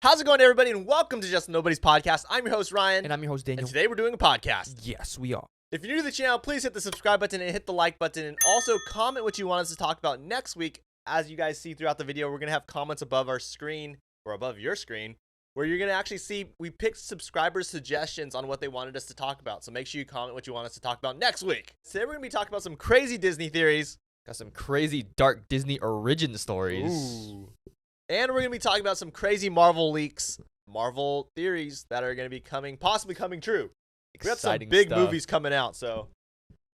How's it going, everybody, and welcome to Just Nobody's Podcast. I'm your host, Ryan. And I'm your host, Daniel. And today we're doing a podcast. Yes, we are. If you're new to the channel, please hit the subscribe button and hit the like button. And also comment what you want us to talk about next week. As you guys see throughout the video, we're going to have comments above our screen, or above your screen, where you're going to actually see we picked subscribers' suggestions on what they wanted us to talk about. So make sure you comment what you want us to talk about next week. Today we're going to be talking about some crazy Disney theories. Got some crazy dark Disney origin stories. Ooh. And we're going to be talking about some crazy Marvel leaks. Marvel theories that are going to be possibly coming true. We got some big movies coming out, so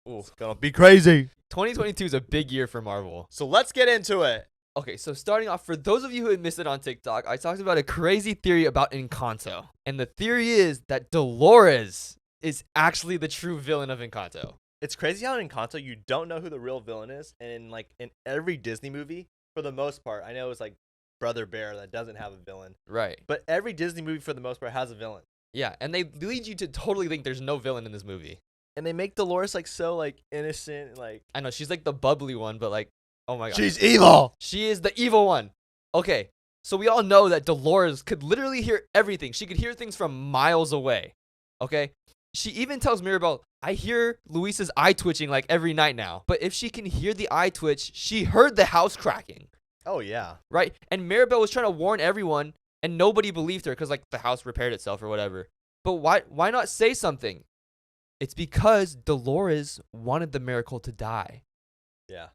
it's going to be crazy. 2022 is a big year for Marvel. So let's get into it. Okay, so starting off, for those of you who had missed it on TikTok, I talked about a crazy theory about Encanto. And the theory is that Dolores is actually the true villain of Encanto. It's crazy how in Encanto you don't know who the real villain is. And in every Disney movie, for the most part, I know it's like Brother Bear that doesn't have a villain. Right. But every Disney movie, for the most part, has a villain. Yeah, and they lead you to totally think there's no villain in this movie. And they make Dolores so innocent. I know, she's like the bubbly one, but oh my god. She's evil. She is the evil one. Okay, so we all know that Dolores could literally hear everything. She could hear things from miles away. Okay? She even tells Mirabel, I hear Luis's eye twitching every night now. But if she can hear the eye twitch, she heard the house cracking. Oh, yeah. Right? And Mirabel was trying to warn everyone, and nobody believed her because, the house repaired itself or whatever. But why not say something? It's because Dolores wanted the miracle to die. Yeah.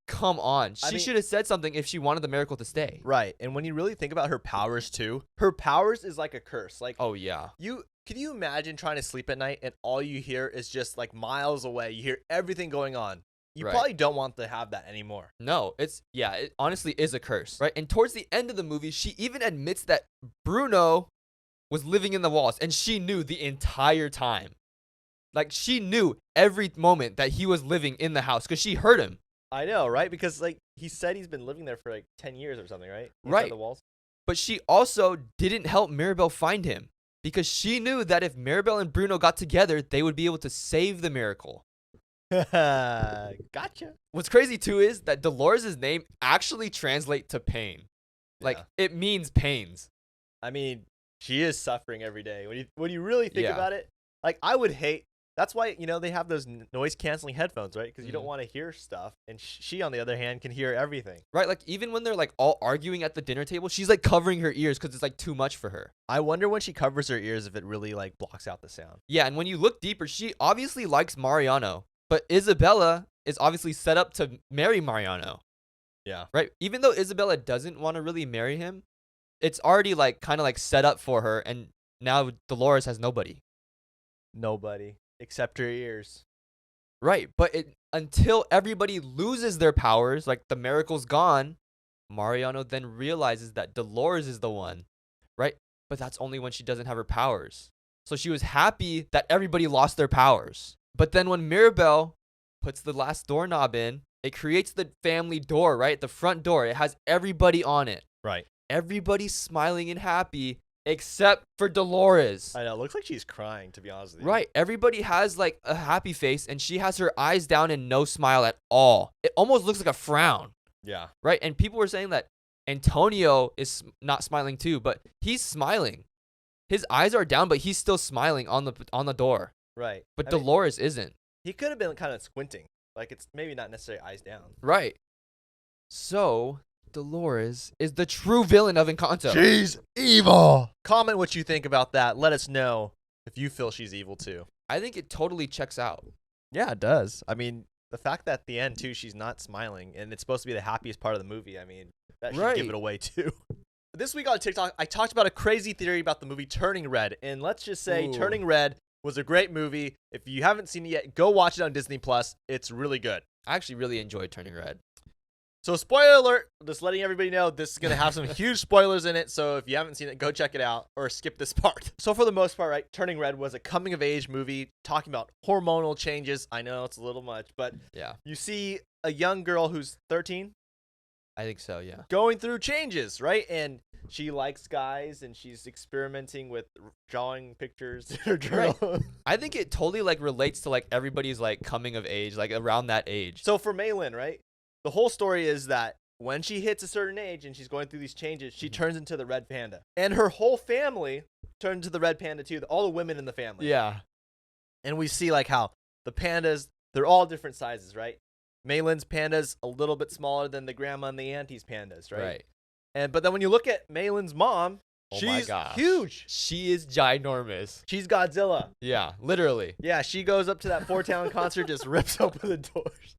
Come on. She should have said something if she wanted the miracle to stay. Right. And when you really think about her powers, too, her powers is like a curse. Oh, yeah. Can you imagine trying to sleep at night and all you hear is just miles away? You hear everything going on. You probably don't want to have that anymore. No, it honestly is a curse, right? And towards the end of the movie, she even admits that Bruno was living in the walls, and she knew the entire time. She knew every moment that he was living in the house because she heard him. I know, right? Because he said he's been living there for 10 years or something, right? Right. The walls. But she also didn't help Mirabel find him because she knew that if Mirabel and Bruno got together, they would be able to save the miracle. Gotcha. What's crazy too is that Dolores' name actually translates to pain. It means pains. I mean, she is suffering every day. When you really think about it, I would hate. That's why they have those noise canceling headphones, right? Because you don't want to hear stuff, and she on the other hand can hear everything. Right, even when they're all arguing at the dinner table, she's covering her ears because it's too much for her. I wonder when she covers her ears if it really blocks out the sound. Yeah, and when you look deeper, she obviously likes Mariano. But Isabella is obviously set up to marry Mariano. Yeah. Right? Even though Isabella doesn't want to really marry him, it's already kind of set up for her, and now Dolores has nobody. Nobody. Except her ears. Right. But until everybody loses their powers, the miracle's gone, Mariano then realizes that Dolores is the one. Right? But that's only when she doesn't have her powers. So she was happy that everybody lost their powers. But then when Mirabel puts the last doorknob in, it creates the family door, right? The front door. It has everybody on it. Right. Everybody's smiling and happy except for Dolores. I know. It looks like she's crying, to be honest with you. Right. Everybody has a happy face, and she has her eyes down and no smile at all. It almost looks like a frown. Yeah. Right. And people were saying that Antonio is not smiling too, but he's smiling. His eyes are down, but he's still smiling on the door. Right. But Dolores isn't. He could have been kind of squinting. It's maybe not necessarily eyes down. Right. So, Dolores is the true villain of Encanto. She's evil. Comment what you think about that. Let us know if you feel she's evil too. I think it totally checks out. Yeah, it does. I mean, the fact that at the end too, she's not smiling, and it's supposed to be the happiest part of the movie. I mean, that should give it away too. This week on TikTok, I talked about a crazy theory about the movie Turning Red. And let's just say Turning Red was a great movie. If you haven't seen it yet, go watch it on Disney+. It's really good. I actually really enjoyed Turning Red. So spoiler alert, just letting everybody know this is going to have some huge spoilers in it. So if you haven't seen it, go check it out or skip this part. So for the most part, right, Turning Red was a coming of age movie talking about hormonal changes. I know it's a little much, but yeah, you see a young girl who's 13. I think so, yeah. Going through changes, right? And she likes guys, and she's experimenting with drawing pictures in her journal. Right. I think it totally relates to everybody's coming of age, around that age. So for Maylin, right? The whole story is that when she hits a certain age and she's going through these changes, she turns into the red panda. And her whole family turns into the red panda too, all the women in the family. Yeah. And we see like how the pandas, they're all different sizes, right? Maylin's panda's a little bit smaller than the grandma and the auntie's pandas, right? But then when you look at Maylin's mom, she's huge. She is ginormous. She's Godzilla. Yeah, literally. Yeah, she goes up to that Four Town concert, just rips open the doors.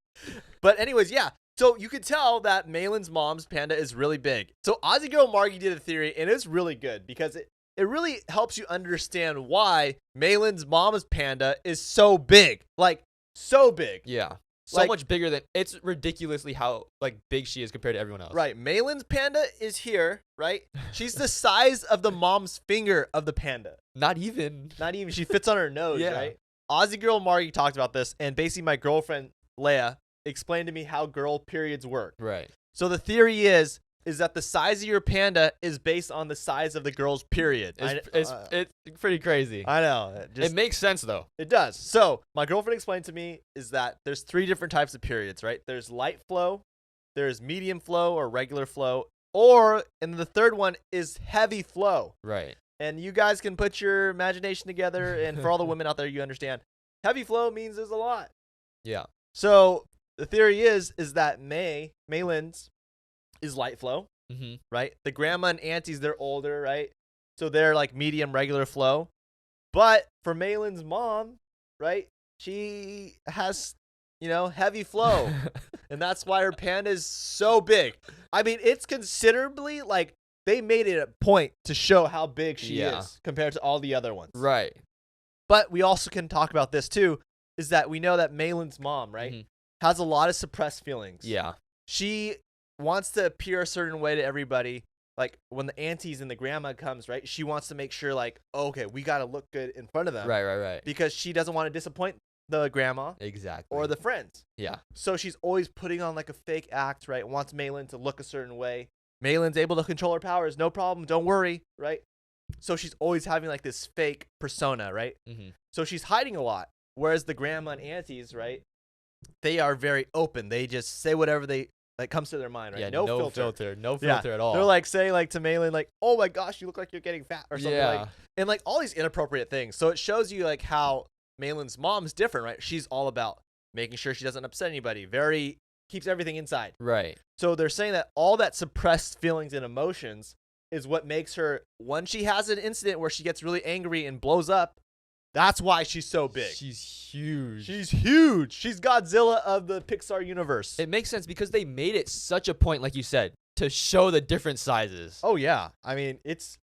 But anyways, yeah. So you could tell that Maylin's mom's panda is really big. So Aussie Girl Margie did a theory, and it's really good because it really helps you understand why Maylin's mom's panda is so big. Like, so big. Yeah. So much bigger than, it's ridiculously how like big she is compared to everyone else. Right. Maylin's panda is here, right? She's the size of the mom's finger of the panda. Not even. She fits on her nose, right? Aussie Girl Margie talked about this, and basically my girlfriend Leia explained to me how girl periods work. Right. So the theory is that the size of your panda is based on the size of the girl's period. It's pretty crazy. I know. It makes sense, though. It does. So my girlfriend explained to me is that there's 3 different types of periods, right? There's light flow, there's medium flow or regular flow, and the third one is heavy flow. Right. And you guys can put your imagination together, and for all the women out there, you understand. Heavy flow means there's a lot. Yeah. So the theory is that Maylin's is light flow, right? The grandma and aunties, they're older, right? So they're like medium, regular flow. But for Maylin's mom, right, she has, heavy flow. And that's why her panda is so big. I mean, it's considerably, like, they made it a point to show how big she is compared to all the other ones. Right. But we also can talk about this, too, is that we know that Maylin's mom, right, has a lot of suppressed feelings. Yeah. She wants to appear a certain way to everybody. Like when the aunties and the grandma comes, right? She wants to make sure like, okay, we got to look good in front of them. Right. Because she doesn't want to disappoint the grandma. Exactly. Or the friends. Yeah. So she's always putting on like a fake act, right? Wants Maylin to look a certain way. Maylin's able to control her powers. No problem. Don't worry. Right. So she's always having like this fake persona, right? So she's hiding a lot. Whereas the grandma and aunties, right? They are very open. They just say whatever that comes to their mind, right? Yeah, no filter at all. They're like saying like to Maylin, like, "Oh my gosh, you look like you're getting fat," or something like, and like all these inappropriate things. So it shows you like how Maylin's mom's different, right? She's all about making sure she doesn't upset anybody. Keeps everything inside. Right. So they're saying that all that suppressed feelings and emotions is what makes her, when she has an incident where she gets really angry and blows up, that's why she's so big. She's huge. She's huge. She's Godzilla of the Pixar universe. It makes sense because they made it such a point, like you said, to show the different sizes. Oh yeah. I mean, it's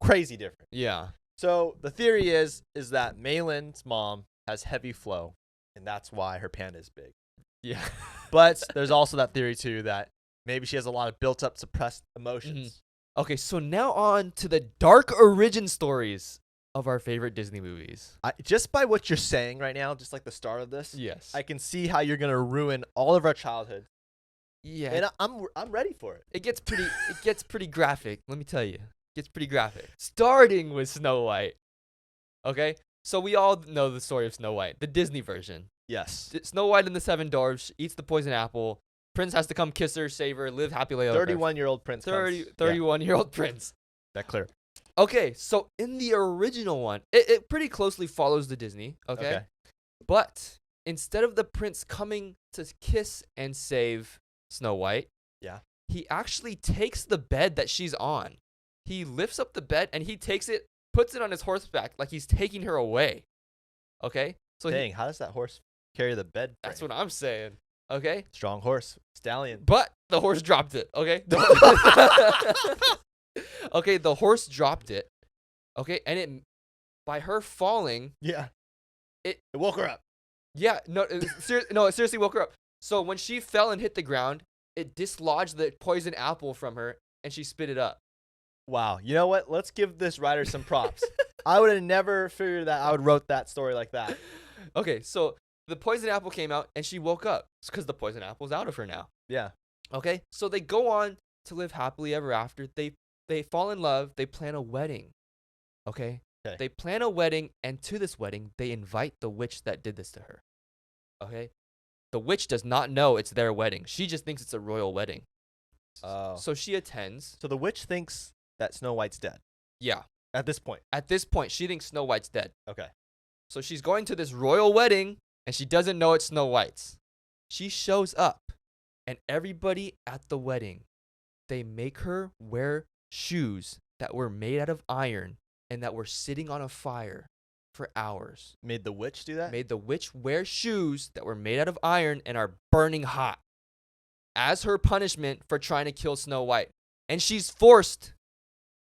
crazy different. Yeah. So the theory is that Maylin's mom has heavy flow, and that's why her panda is big. Yeah. But there's also that theory too that maybe she has a lot of built up suppressed emotions. Okay, so now on to the dark origin stories of our favorite Disney movies. Just by what you're saying right now, just like the start of this, yes, I can see how you're gonna ruin all of our childhood. Yeah, and I'm ready for it. It gets pretty graphic. Let me tell you, it gets pretty graphic. Starting with Snow White. Okay, so we all know the story of Snow White, the Disney version. Yes. Snow White and the Seven Dwarfs eats the poison apple. Prince has to come kiss her, save her, live happily ever after. 31-year-old prince. 31-year-old prince. That clear. Okay, so in the original one, it pretty closely follows the Disney, okay? But instead of the prince coming to kiss and save Snow White, he actually takes the bed that she's on. He lifts up the bed and he takes it, puts it on his horseback like he's taking her away. Okay? So dang, how does that horse carry the bed frame? That's what I'm saying. Okay? Strong horse. Stallion. But the horse dropped it, okay? Okay, the horse dropped it. Okay, and by her falling, it woke her up. Yeah, it seriously woke her up. So when she fell and hit the ground, it dislodged the poison apple from her, and she spit it up. Wow, you know what? Let's give this writer some props. I would have never figured that I would wrote that story like that. Okay, so the poison apple came out, and she woke up. It's because the poison apple's out of her now. Yeah. Okay, so they go on to live happily ever after. They fall in love. They plan a wedding. Okay? They plan a wedding, and to this wedding, they invite the witch that did this to her. Okay? The witch does not know it's their wedding. She just thinks it's a royal wedding. Oh. So she attends. So the witch thinks that Snow White's dead Yeah. at this point. At this point, she thinks Snow White's dead. Okay. So she's going to this royal wedding, and she doesn't know it's Snow White's. She shows up, and everybody at the wedding, they make her wear shoes that were made out of iron and that were sitting on a fire for hours. Made the witch do that? Made the witch wear shoes that were made out of iron and are burning hot as her punishment for trying to kill Snow White. And she's forced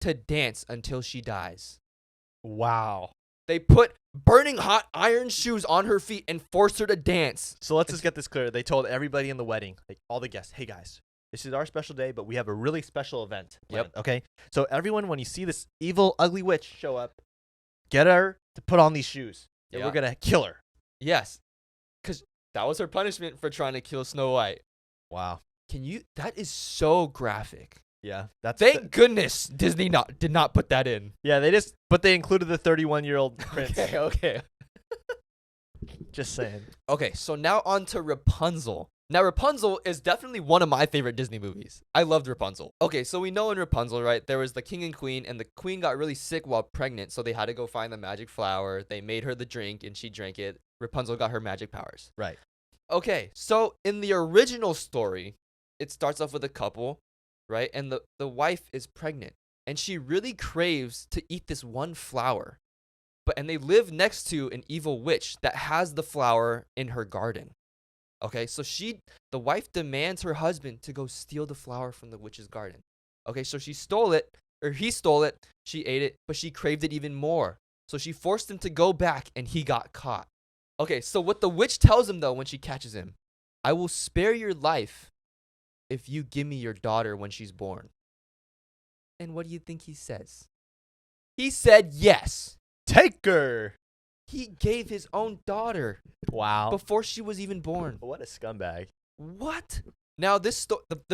to dance until she dies. Wow. They put burning hot iron shoes on her feet and forced her to dance. So let's just get this clear. They told everybody in the wedding, like all the guests, hey guys, this is our special day, but we have a really special event planned, okay? So everyone, when you see this evil, ugly witch show up, get her to put on these shoes. And Yeah. we're going to kill her. Yes, because that was her punishment for trying to kill Snow White. Wow. That is so graphic. Yeah. That's Thank goodness Disney did not put that in. Yeah, but they included the 31-year-old prince. Okay. Just saying. Okay, so now on to Rapunzel. Now, Rapunzel is definitely one of my favorite Disney movies. I loved Rapunzel. Okay, so we know in Rapunzel, right, there was the king and queen, and the queen got really sick while pregnant, so they had to go find the magic flower. They made her the drink, and she drank it. Rapunzel got her magic powers. Right. Okay, so in the original story, it starts off with a couple, right, and the wife is pregnant, and she really craves to eat this one flower. And they live next to an evil witch that has the flower in her garden. Okay, so the wife demands her husband to go steal the flower from the witch's garden. Okay, so he stole it, she ate it, but she craved it even more. So she forced him to go back, and he got caught. Okay, so what the witch tells him, though, when she catches him, I will spare your life if you give me your daughter when she's born. And what do you think he says? He said yes. Take her. He gave his own daughter Wow. before she was even born. What a scumbag. What? Now, the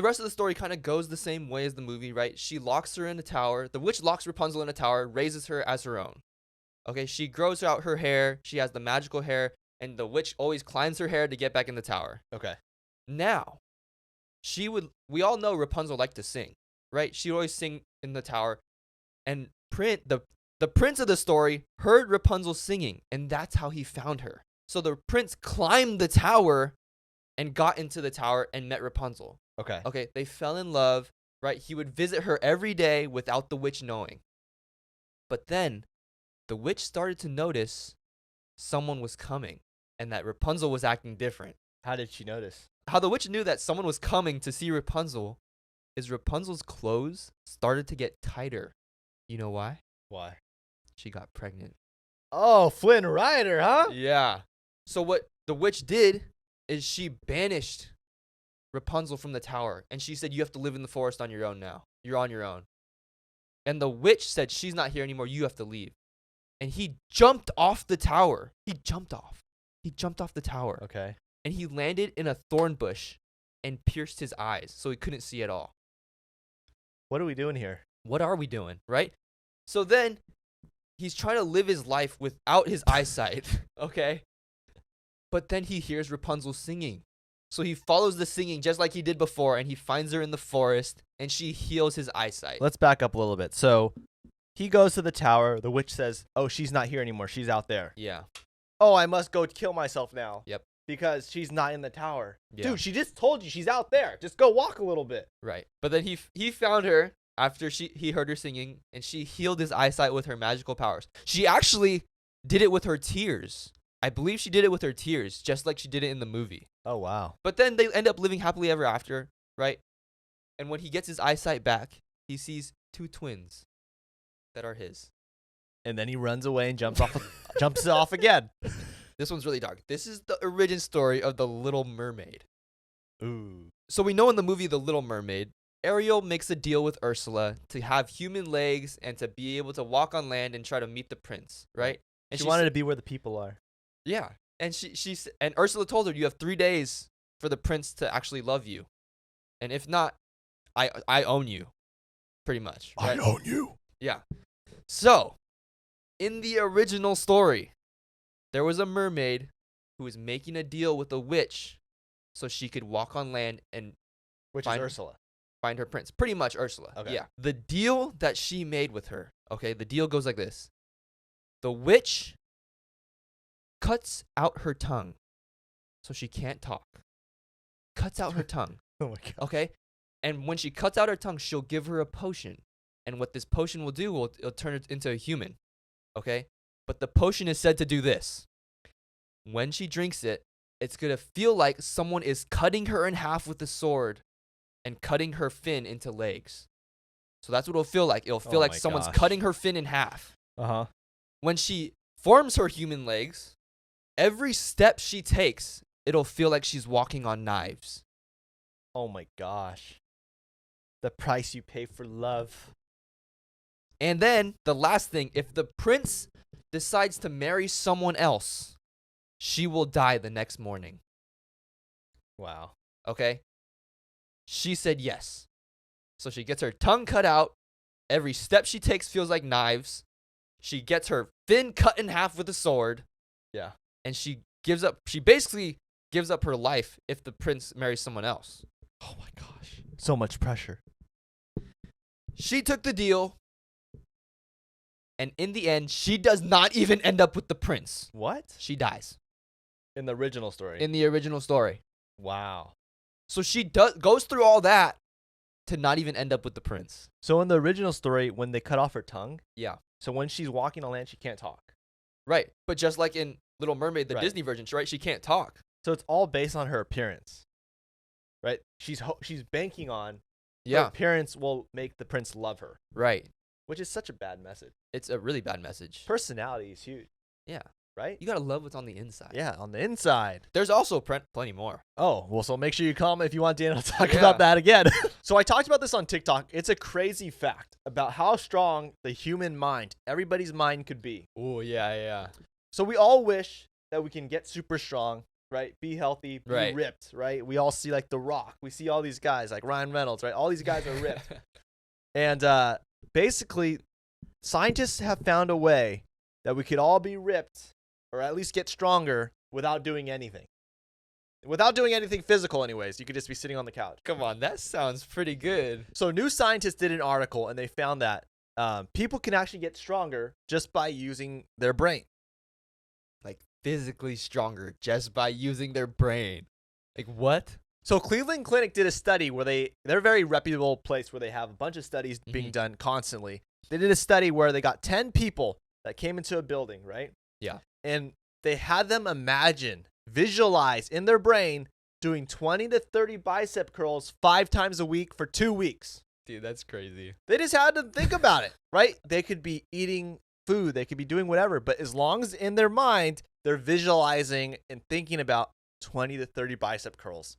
rest of the story kind of goes the same way as the movie, right? She locks her in a tower. The witch locks Rapunzel in a tower, raises her as her own. Okay, she grows out her hair. She has the magical hair, and the witch always climbs her hair to get back in the tower. Okay. Now, we all know Rapunzel liked to sing, right? She would always sing in the tower. And the prince of the story heard Rapunzel singing, and that's how he found her. So the prince climbed the tower and got into the tower and met Rapunzel. Okay. Okay, they fell in love, right? He would visit her every day without the witch knowing. But then the witch started to notice someone was coming and that Rapunzel was acting different. How did she notice? How the witch knew that someone was coming to see Rapunzel is Rapunzel's clothes started to get tighter. You know why? Why? She got pregnant. Oh, Flynn Rider, huh? Yeah. So what the witch did is she banished Rapunzel from the tower. And she said, you have to live in the forest on your own now. You're on your own. And the witch said, she's not here anymore. You have to leave. And he jumped off the tower. He jumped off the tower. Okay. And he landed in a thorn bush and pierced his eyes so he couldn't see at all. What are we doing here? What are we doing, right? So then he's trying to live his life without his eyesight, okay? But then he hears Rapunzel singing. So he follows the singing just like he did before, and he finds her in the forest, and she heals his eyesight. Let's back up a little bit. So he goes to the tower. The witch says, oh, she's not here anymore. She's out there. Yeah. Oh, I must go kill myself now. Yep. Because she's not in the tower. Yeah. Dude, she just told you she's out there. Just go walk a little bit. Right. But then he found her after he heard her singing, and she healed his eyesight with her magical powers. She actually did it with her tears. I believe she did it with her tears, just like she did it in the movie. Oh, wow. But then they end up living happily ever after, right? And when he gets his eyesight back, he sees two twins that are his. And then he runs away and jumps off again. This one's really dark. This is the origin story of the Little Mermaid. Ooh. So we know in the movie The Little Mermaid, Ariel makes a deal with Ursula to have human legs and to be able to walk on land and try to meet the prince, right? And She wanted to be where the people are. Yeah. And and Ursula told her, you have 3 days for the prince to actually love you. And if not, I own you. Pretty much. Right? I own you. Yeah. So, in the original story, there was a mermaid who was making a deal with a witch so she could walk on land and Which Fine. is Ursula. find her prince. Pretty much Ursula. Okay. Yeah. The deal that she made with her, okay, the deal goes like this. The witch cuts out her tongue so she can't talk. Cuts out her tongue, Oh my god. okay? And when she cuts out her tongue, she'll give her a potion. And what this potion will do, it'll turn it into a human, okay? But the potion is said to do this. When she drinks it, it's going to feel like someone is cutting her in half with a sword and cutting her fin into legs. So that's what it'll feel like. It'll feel Oh like my someone's gosh. cutting her fin in half. Uh-huh. When she forms her human legs, every step she takes, it'll feel like she's walking on knives. Oh my gosh. The price you pay for love. And then the last thing, if the prince decides to marry someone else, she will die the next morning. Wow. Okay? She said yes. So she gets her tongue cut out. Every step she takes feels like knives. She gets her fin cut in half with a sword. Yeah. And she basically gives up her life if the prince marries someone else. Oh my gosh. So much pressure. She took the deal. And in the end, she does not even end up with the prince. What? She dies. In the original story. In the original story. Wow. So she goes through all that to not even end up with the prince. So in the original story, when they cut off her tongue, Yeah. so when she's walking on land, she can't talk. Right. But just like in Little Mermaid, the Right. Disney version, right? She can't talk. So it's all based on her appearance, right? She's banking on her Yeah. appearance will make the prince love her, Right. which is such a bad message. It's a really bad message. Personality is huge, Yeah. right? You gotta love what's on the inside. Yeah, on the inside. There's also plenty more. Oh, well, so make sure you comment if you want Daniel to talk Yeah. about that again. So I talked about this on TikTok. It's a crazy fact about how strong the human mind, everybody's mind could be. Oh, yeah, yeah. So we all wish that we can get super strong, right? Be healthy, be Right. ripped, right? We all see like The Rock. We see all these guys like Ryan Reynolds, right? All these guys are ripped. And basically, scientists have found a way that we could all be ripped or at least get stronger without doing anything. Without doing anything physical anyways. You could just be sitting on the couch. Come on, that sounds pretty good. So new scientists did an article and they found that people can actually get stronger just by using their brain. Like physically stronger just by using their brain. Like what? So Cleveland Clinic did a study where they're a very reputable place where they have a bunch of studies being Mhm. done constantly. They did a study where they got 10 people that came into a building, right? Yeah. And they had them visualize in their brain doing 20 to 30 bicep curls 5 times a week for 2 weeks. Dude, that's crazy. They just had to think about it, right? They could be eating food, they could be doing whatever, but as long as in their mind, they're visualizing and thinking about 20 to 30 bicep curls.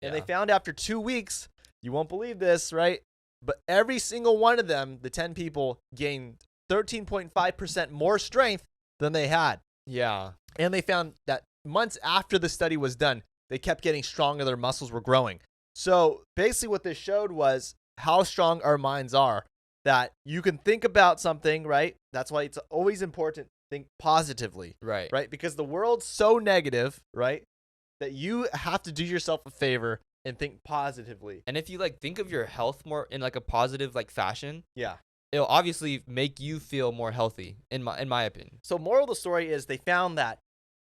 And they Yeah. found after 2 weeks, you won't believe this, right? But every single one of them, the 10 people, gained 13.5% more strength than they had. Yeah. And they found that months after the study was done, they kept getting stronger, their muscles were growing. So basically what this showed was how strong our minds are, that you can think about something, right? That's why it's always important to think positively, Right. right? Because the world's so negative, right? That you have to do yourself a favor and think positively. And if you like think of your health more in like a positive like fashion, Yeah. it'll obviously make you feel more healthy in my opinion. So moral of the story is they found that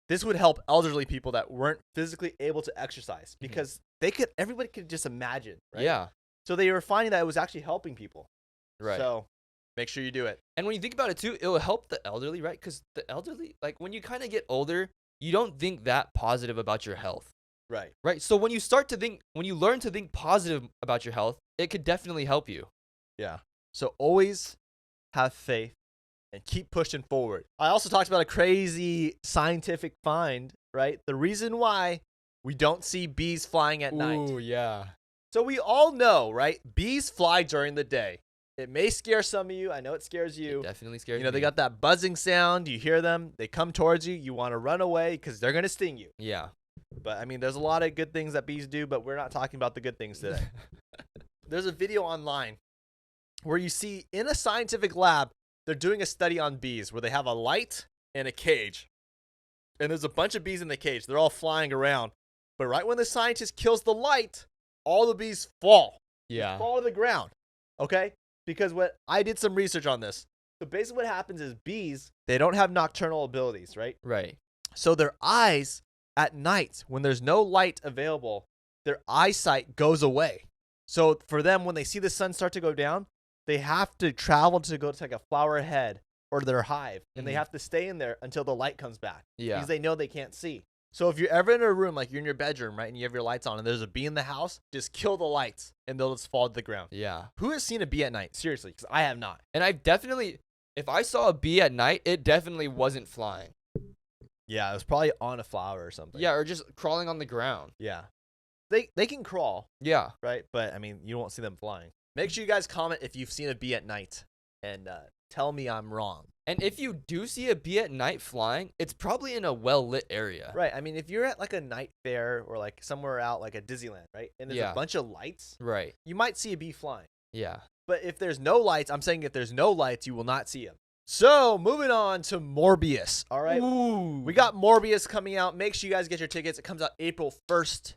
this would help elderly people that weren't physically able to exercise because everybody could just imagine, right? Yeah. So they were finding that it was actually helping people. Right. So make sure you do it. And when you think about it too, it'll help the elderly, right? Because the elderly, like when you kind of get older, you don't think that positive about your health, Right. right? So when you learn to think positive about your health, it could definitely help you. Yeah. So always have faith and keep pushing forward. I also talked about a crazy scientific find, right? The reason why we don't see bees flying at night. Ooh, yeah. So we all know, right? Bees fly during the day. It may scare some of you. I know it scares you. It definitely scares You know, they me. got that buzzing sound. You hear them. They come towards you. You want to run away because they're going to sting you. Yeah. But, I mean, there's a lot of good things that bees do, but we're not talking about the good things today. There's a video online where you see in a scientific lab, they're doing a study on bees where they have a light and a cage. And there's a bunch of bees in the cage. They're all flying around. But right when the scientist kills the light, all the bees fall. Yeah. Fall to the ground. Okay? Because what I did some research on this. So basically what happens is bees, they don't have nocturnal abilities, right? Right. So their eyes at night, when there's no light available, their eyesight goes away. So for them, when they see the sun start to go down, they have to travel to go to like a flower head or their hive, and they have to stay in there until the light comes back. Yeah. Because they know they can't see. So if you're ever in a room, like you're in your bedroom, right, and you have your lights on, and there's a bee in the house, just kill the lights, and they'll just fall to the ground. Yeah. Who has seen a bee at night? Seriously, because I have not. And I've definitely, if I saw a bee at night, it definitely wasn't flying. Yeah, it was probably on a flower or something. Yeah, or just crawling on the ground. Yeah. They can crawl, Yeah. right? But, I mean, you won't see them flying. Make sure you guys comment if you've seen a bee at night, and tell me I'm wrong. And if you do see a bee at night flying, it's probably in a well-lit area. Right. I mean, if you're at like a night fair or like somewhere out like at Disneyland, right? And there's a bunch of lights, Right. you might see a bee flying. Yeah. But if there's no lights, I'm saying if there's no lights, you will not see him. So, moving on to Morbius, all right? Ooh. We got Morbius coming out. Make sure you guys get your tickets. It comes out April 1st,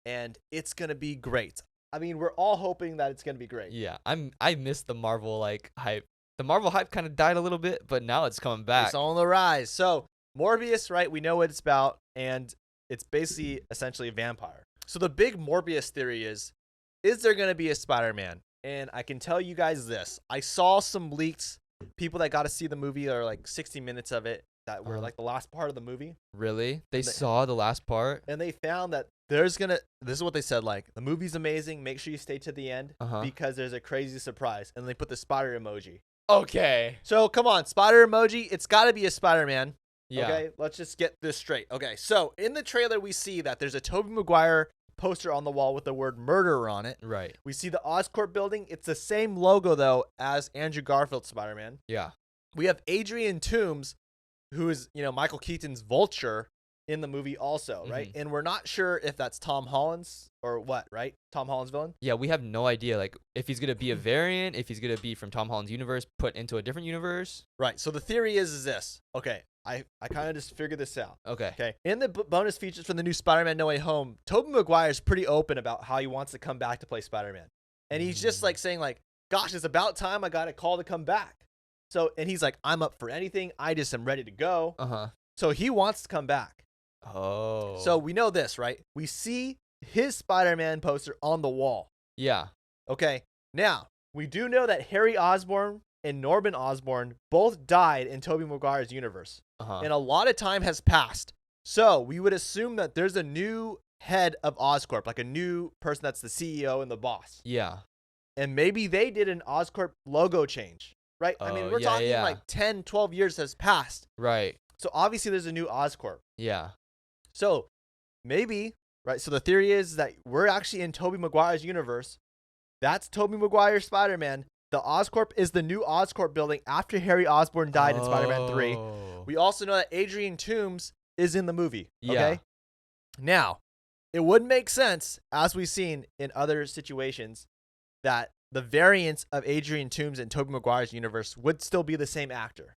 and it's going to be great. I mean, we're all hoping that it's going to be great. Yeah. I missed the Marvel hype. The Marvel hype kind of died a little bit, but now it's coming back. It's on the rise. So, Morbius, right? We know what it's about, and it's basically essentially a vampire. So, the big Morbius theory is there going to be a Spider-Man? And I can tell you guys this. I saw some leaks, people that got to see the movie, or like 60 minutes of it, that were like the last part of the movie. Really? They saw the last part? And they found that this is what they said, like, the movie's amazing. Make sure you stay to the end because there's a crazy surprise. And they put the spider emoji. Okay. So, come on, spider emoji. It's got to be a Spider-Man. Yeah. Okay, let's just get this straight. Okay, so in the trailer, we see that there's a Tobey Maguire poster on the wall with the word murderer on it. Right. We see the Oscorp building. It's the same logo, though, as Andrew Garfield's Spider-Man. Yeah. We have Adrian Toomes, who is, Michael Keaton's Vulture in the movie also, right? And we're not sure if that's Tom Holland's or what, right? Tom Holland's villain? Yeah, we have no idea, like, if he's going to be a variant, if he's going to be from Tom Holland's universe, put into a different universe. Right, so the theory is this. Okay, I kind of just figured this out. Okay. In the bonus features from the new Spider-Man No Way Home, Tobey Maguire is pretty open about how he wants to come back to play Spider-Man. And he's just like saying like, gosh, it's about time I got a call to come back. So, and he's like, I'm up for anything. I just am ready to go. So he wants to come back. Oh. So we know this, right? We see his Spider-Man poster on the wall. Yeah. Okay. Now, we do know that Harry Osborn and Norman Osborn both died in Tobey Maguire's universe. And a lot of time has passed. So we would assume that there's a new head of Oscorp, like a new person that's the CEO and the boss. Yeah. And maybe they did an Oscorp logo change, right? I mean, we're talking like 10, 12 years has passed. Right. So obviously there's a new Oscorp. Yeah. So maybe, right? So the theory is that we're actually in Tobey Maguire's universe. That's Tobey Maguire's Spider-Man. The Oscorp is the new Oscorp building after Harry Osborn died in Spider-Man 3. We also know that Adrian Toomes is in the movie. Okay. Yeah. Now, it would make sense, as we've seen in other situations, that the variants of Adrian Toomes in Tobey Maguire's universe would still be the same actor.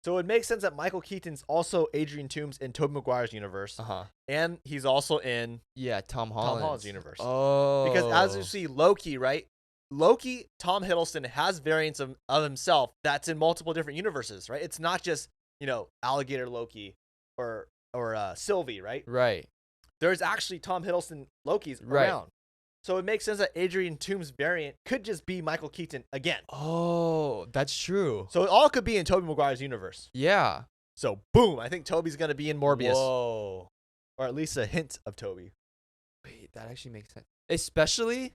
So it would make sense that Michael Keaton's also Adrian Toomes in Tobey Maguire's universe. And he's also in Tom Holland's universe. Because as you see, Loki, right? Loki, Tom Hiddleston, has variants of himself that's in multiple different universes, right? It's not just, Alligator Loki or Sylvie, right? Right. There's actually Tom Hiddleston Lokis around. So it makes sense that Adrian Toomes' variant could just be Michael Keaton again. Oh, that's true. So it all could be in Tobey Maguire's universe. Yeah. So boom, I think Tobey's going to be in Morbius. Whoa. Or at least a hint of Tobey. Wait, that actually makes sense. Especially,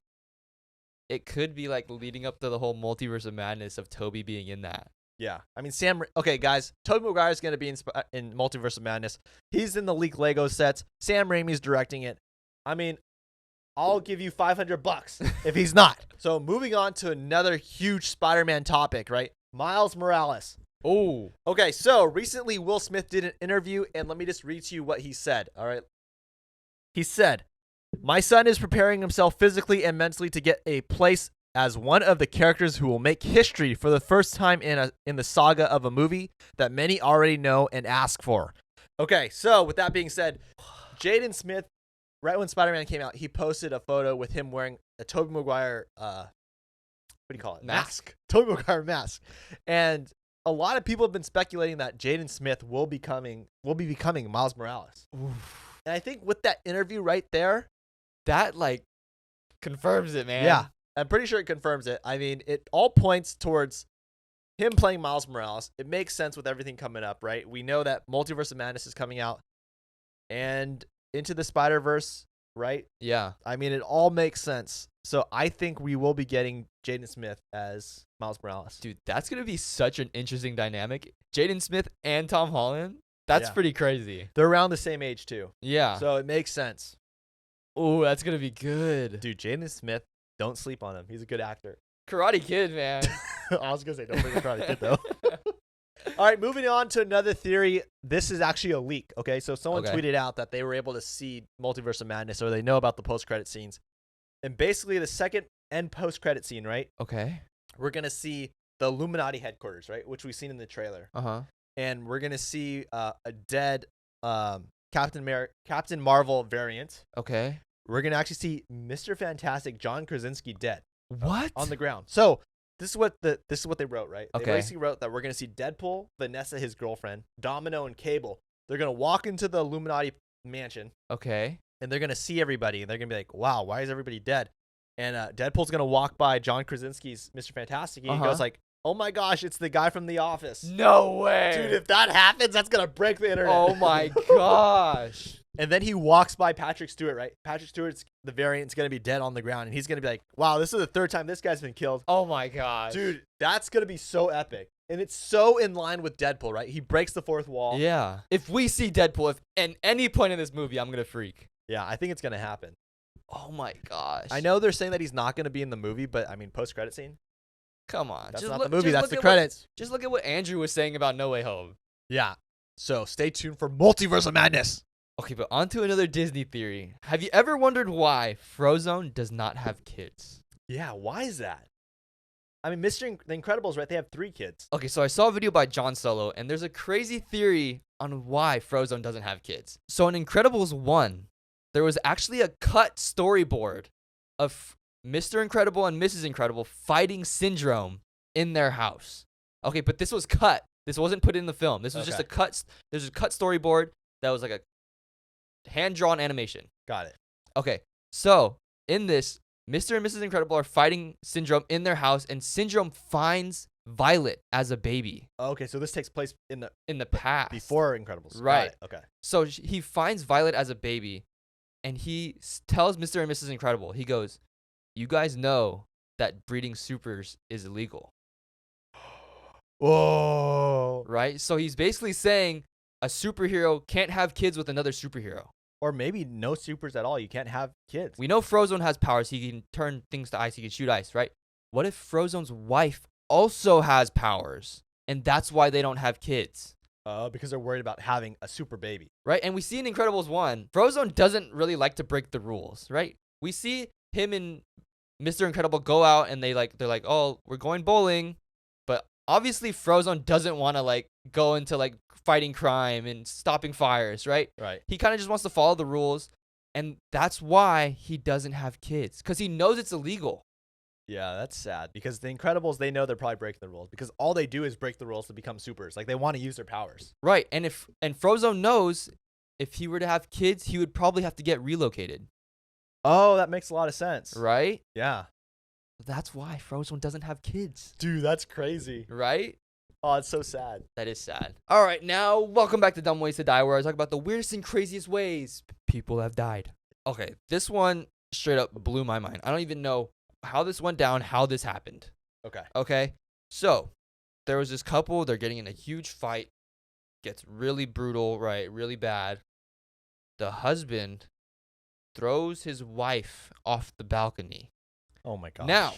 it could be like leading up to the whole multiverse of madness of Tobey being in that. Yeah. I mean, okay, guys, Tobey Maguire's going to be in Multiverse of Madness. He's in the leaked Lego sets. Sam Raimi's directing it. I mean, I'll give you $500 if he's not. So moving on to another huge Spider-Man topic, right? Miles Morales. Oh. Okay, so recently Will Smith did an interview, and let me just read to you what he said, all right? He said, "My son is preparing himself physically and mentally to get a place as one of the characters who will make history for the first time in the saga of a movie that many already know and ask for." Okay, so with that being said, Jaden Smith, right when Spider-Man came out, he posted a photo with him wearing a Tobey Maguire what do you call it? Mask. Tobey Maguire mask. And a lot of people have been speculating that Jaden Smith will be becoming Miles Morales. Oof. And I think with that interview right there, That like confirms it, man. yeah, I'm pretty sure it confirms it. I mean, it all points towards him playing Miles Morales. It makes sense with everything coming up, right? We know that Multiverse of Madness is coming out and Into the Spider-Verse, right? Yeah. I mean, it all makes sense. So I think we will be getting Jaden Smith as Miles Morales. Dude, that's gonna be such an interesting dynamic. Jaden Smith and Tom Holland. That's Yeah. pretty crazy. They're around the same age too. Yeah. So it makes sense. Oh, that's gonna be good. Dude, Jaden Smith, don't sleep on him. He's a good actor. Karate Kid, man. I was going to say, don't bring the Karate Kid though. All right, moving on to another theory. This is actually a leak, okay? So someone Okay. tweeted out that they were able to see Multiverse of Madness, or they know about the post-credit scenes. And basically the second end post-credit scene, right? Okay. We're going to see the Illuminati headquarters, right? Which we've seen in the trailer. Uh-huh. And we're going to see a dead Captain Marvel variant. Okay. We're going to actually see Mr. Fantastic John Krasinski dead What? on the ground. So this is what they wrote, right? They Okay. basically wrote that we're going to see Deadpool, Vanessa, his girlfriend, Domino, and Cable. They're going to walk into the Illuminati mansion, Okay. and they're going to see everybody, and they're going to be like, wow, why is everybody dead? And Deadpool's going to walk by John Krasinski's Mr. Fantastic, and he Uh-huh. goes like, oh my gosh, it's the guy from The Office. No way. Dude, if that happens, that's going to break the internet. Oh my gosh. And then he walks by Patrick Stewart, right? Patrick Stewart's the variant's going to be dead on the ground, and he's going to be like, wow, this is the third time this guy's been killed. Oh my gosh. Dude, that's going to be so epic. And it's so in line with Deadpool, right? He breaks the fourth wall. Yeah. If we see Deadpool at any point in this movie, I'm gonna freak. Yeah, I think it's going to happen. Oh my gosh. I know they're saying that he's not going to be in the movie, but I mean, post-credit scene? Come on. That's Just not look- the movie, just that's look the at credits. Just look at what Andrew was saying about No Way Home. Yeah. So stay tuned for Multiverse of Madness. Okay, but on to another Disney theory. Have you ever wondered why Frozone does not have kids? Yeah, why is that? I mean, The Incredibles, right? They have 3 kids. Okay, so I saw a video by John Solo, and there's a crazy theory on why Frozone doesn't have kids. So in Incredibles 1, there was actually a cut storyboard of Mr. Incredible and Mrs. Incredible fighting Syndrome in their house. Okay, but this was cut. This wasn't put in the film. This was just a cut. There's a cut storyboard that was like a hand-drawn animation. Got it. Okay, so in this, Mr. and Mrs. Incredible are fighting Syndrome in their house, and Syndrome finds Violet as a baby Okay, so this takes place in the past. before Incredibles. Got Right. it. Okay. So he finds Violet as a baby, and he tells Mr. and Mrs. Incredible, he goes, you guys know that breeding supers is illegal, Whoa. right? So he's basically saying a superhero can't have kids with another superhero. Or maybe no supers at all. You can't have kids. We know Frozone has powers. He can turn things to ice. He can shoot ice, right? What if Frozone's wife also has powers, and that's why they don't have kids? Because they're worried about having a super baby. Right? And we see in Incredibles 1, Frozone doesn't really like to break the rules, right? We see him and Mr. Incredible go out and they're like, oh, we're going bowling. But obviously Frozone doesn't want to like go into like fighting crime and stopping fires, right? Right. He kind of just wants to follow the rules. And that's why he doesn't have kids, because he knows it's illegal. Yeah, that's sad. Because the Incredibles, they know they're probably breaking the rules. Because all they do is break the rules to become supers. Like, they want to use their powers. Right. And Frozone knows if he were to have kids, he would probably have to get relocated. Oh, that makes a lot of sense. Right? Yeah. That's why Frozone doesn't have kids. Dude, that's crazy. Right? Oh, it's so sad. That is sad. All right, now welcome back to Dumb Ways to Die, where I talk about the weirdest and craziest ways people have died. Okay, this one straight up blew my mind. I don't even know how this went down, how this happened. Okay, so there was this couple. They're getting in a huge fight. Gets really brutal, right? Really bad. The husband throws his wife off the balcony. Oh, my gosh. Now,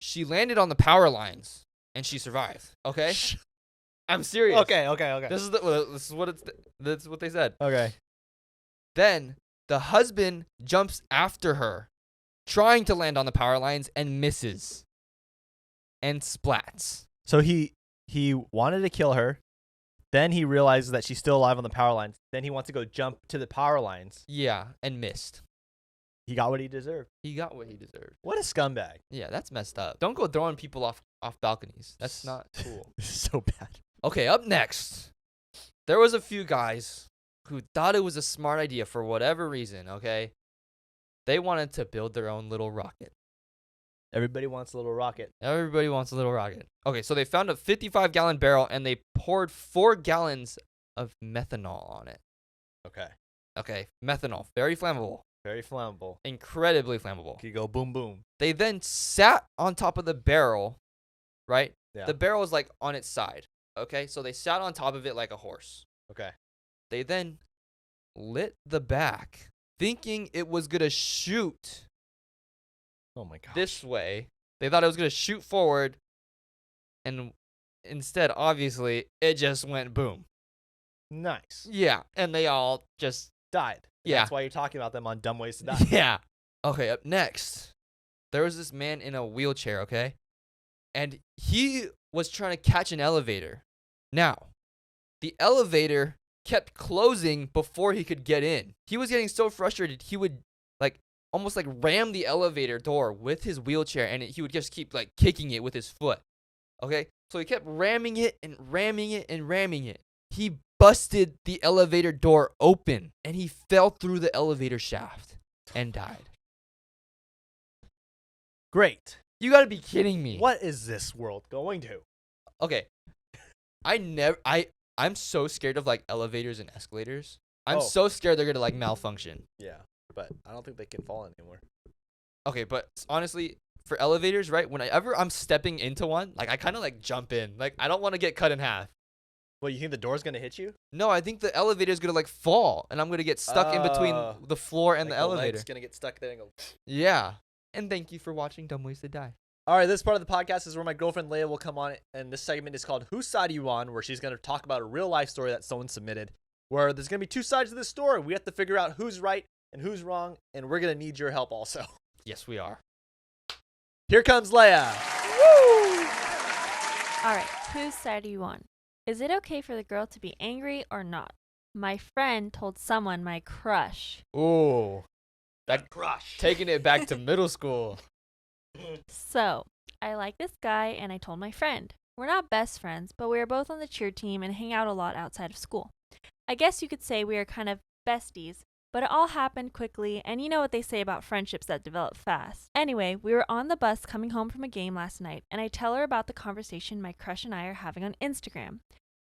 she landed on the power lines and she survived. Okay, I'm serious. Okay. This is what they said. Okay. Then the husband jumps after her, trying to land on the power lines and misses, and splats. So he wanted to kill her. Then he realizes that she's still alive on the power lines. Then he wants to go jump to the power lines. Yeah, and missed. He got what he deserved. He got what he deserved. What a scumbag. Yeah, that's messed up. Don't go throwing people off balconies. That's not cool. This is so bad. Okay, up next. There was a few guys who thought it was a smart idea for whatever reason, okay? They wanted to build their own little rocket. Everybody wants a little rocket. Everybody wants a little rocket. Okay, so they found a 55-gallon barrel and they poured 4 gallons of methanol on it. Okay. Okay, methanol, very flammable. Very flammable. Incredibly flammable. You go boom, boom. They then sat on top of the barrel, right? Yeah. The barrel is like on its side, okay? So they sat on top of it like a horse. Okay. They then lit the back, thinking it was going to shoot Oh my god. this way. They thought it was going to shoot forward, and instead, obviously, it just went boom. Nice. Yeah, and they all just Died. Yeah. That's why you're talking about them on Dumb Ways to Die. Yeah. Okay, up next, there was this man in a wheelchair, okay? And he was trying to catch an elevator. Now, the elevator kept closing before he could get in. He was getting so frustrated, he would almost ram the elevator door with his wheelchair, and he would just keep kicking it with his foot. Okay? So he kept ramming it and ramming it and ramming it. He busted the elevator door open, and he fell through the elevator shaft and died. Great. You gotta be kidding me. What is this world going to? Okay. I'm so scared of elevators and escalators. I'm Oh. so scared they're gonna malfunction. Yeah, but I don't think they can fall anymore. Okay, but honestly, for elevators, right? Whenever I'm stepping into one, I kind of jump in. I don't want to get cut in half. Well, you think the door's gonna hit you? No, I think the elevator's gonna fall, and I'm gonna get stuck in between the floor and the elevator. Leg's gonna get stuck there and go. Yeah. And thank you for watching Dumb Ways to Die. All right, this part of the podcast is where my girlfriend Leia will come on, and this segment is called "Whose Side Are You On?" where she's gonna talk about a real life story that someone submitted. Where there's gonna be 2 sides to this story. We have to figure out who's right and who's wrong, and we're gonna need your help also. Yes, we are. Here comes Leia. All right, whose side are you on? Is it okay for the girl to be angry or not? My friend told someone my crush. Ooh. That crush. Taking it back to middle school. So, I like this guy and I told my friend. We're not best friends, but we are both on the cheer team and hang out a lot outside of school. I guess you could say we are kind of besties, but it all happened quickly, and you know what they say about friendships that develop fast. Anyway, we were on the bus coming home from a game last night, and I tell her about the conversation my crush and I are having on Instagram.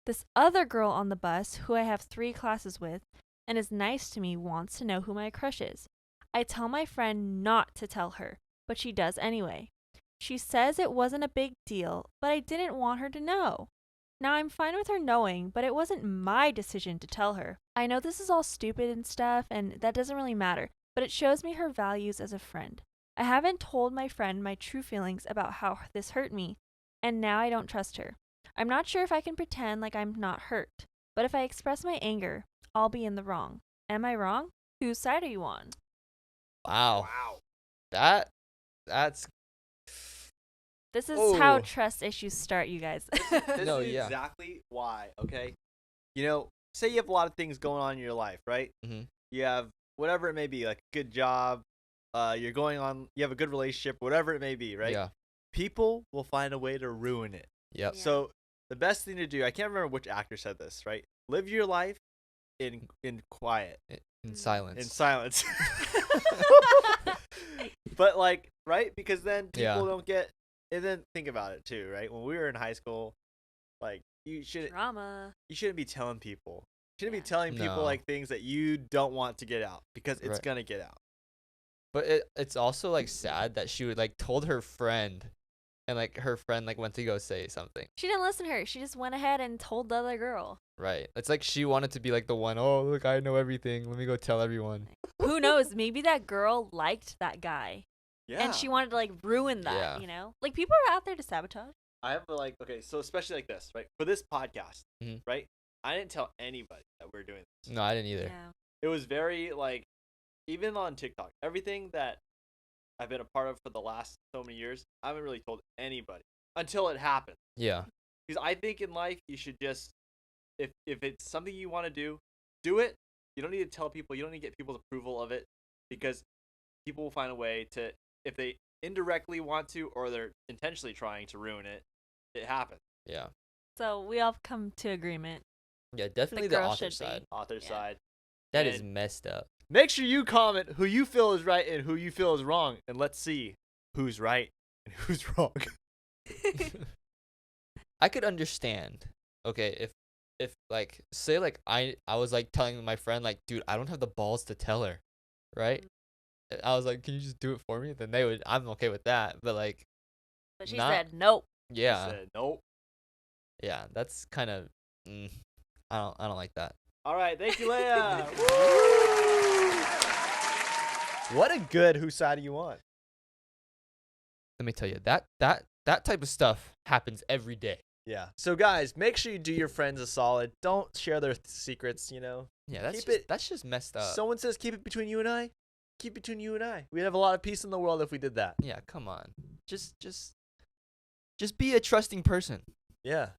This other girl on the bus, who I have 3 classes with, and is nice to me, wants to know who my crush is. I tell my friend not to tell her, but she does anyway. She says it wasn't a big deal, but I didn't want her to know. Now I'm fine with her knowing, but it wasn't my decision to tell her. I know this is all stupid and stuff, and that doesn't really matter, but it shows me her values as a friend. I haven't told my friend my true feelings about how this hurt me, and now I don't trust her. I'm not sure if I can pretend like I'm not hurt, but if I express my anger, I'll be in the wrong. Am I wrong? Whose side are you on? Wow. That's This is Oh. how trust issues start, you guys. This No, is yeah. exactly why, okay? Say you have a lot of things going on in your life, right? Mhm. You have whatever it may be, like a good job, you have a good relationship, whatever it may be, right? Yeah. People will find a way to ruin it. Yep. Yeah. So the best thing to do, I can't remember which actor said this, right? Live your life in quiet, In silence. in silence. But right? Because then people Yeah. don't get. And then think about it too, right? When we were in high school, you Drama. shouldn't be telling people. You shouldn't Yeah. be telling people No. things that you don't want to get out because it's Right. gonna get out. But it's also sad that she would told her friend, and her friend went to go say something. She didn't listen to her. She just went ahead and told the other girl. Right. It's she wanted to be the one, oh look, I know everything. Let me go tell everyone. Who knows? Maybe that girl liked that guy. Yeah. And she wanted to ruin that, Yeah. you know? People are out there to sabotage. I have okay, so especially this, right? For this podcast, Mhm. right? I didn't tell anybody that we're doing this. No, I didn't either. Yeah. It was very even on TikTok, everything that I've been a part of for the last so many years, I haven't really told anybody until it happened. Yeah. Because I think in life you should just, if it's something you want to do it. You don't need to tell people. You don't need to get people's approval of it, because people will find a way to, if they indirectly want to or they're intentionally trying to ruin it, it happens. Yeah. So we all come to agreement. Yeah, definitely the girl author should be. side. Author Yeah. side. That is And messed up. make sure you comment who you feel is right and who you feel is wrong, and let's see who's right and who's wrong. I could understand. Okay, if like say like I was like telling my friend like, dude, I don't have the balls to tell her, right? I was like, can you just do it for me? Then they would. I'm okay with that. But like, But she Not- said nope. yeah, Said, nope. yeah, that's kind of. I don't like that. All right, thank you, Leia. What a good whose side are you on? Let me tell you that type of stuff happens every day. Yeah. So guys, make sure you do your friends a solid. Don't share their secrets, you know. Yeah, Keep that's just messed up. Someone says keep it between you and I. Keep it between you and I. We'd have a lot of peace in the world if we did that. Yeah, come on. Just be a trusting person. Yeah.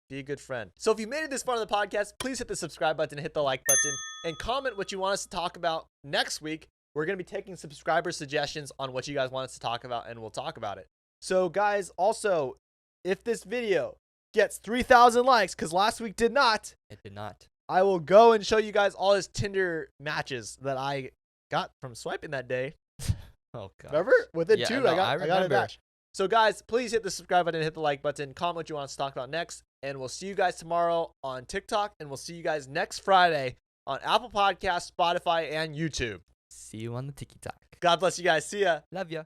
Be a good friend. So if you made it this far in the podcast, please hit the subscribe button, hit the like button, and comment what you want us to talk about next week. We're going to be taking subscriber suggestions on what you guys want us to talk about, and we'll talk about it. So guys, also, if this video gets 3,000 likes, because last week did not, It did not. I will go and show you guys all his Tinder matches that I got from swiping that day. Oh god. Remember? Within Yeah, two, no, I got a remember. match. So guys, please hit the subscribe button, hit the like button, comment what you want us to talk about next, and we'll see you guys tomorrow on TikTok, and we'll see you guys next Friday on Apple Podcasts, Spotify, and YouTube. See you on the TikTok. God bless you guys. See ya. Love ya.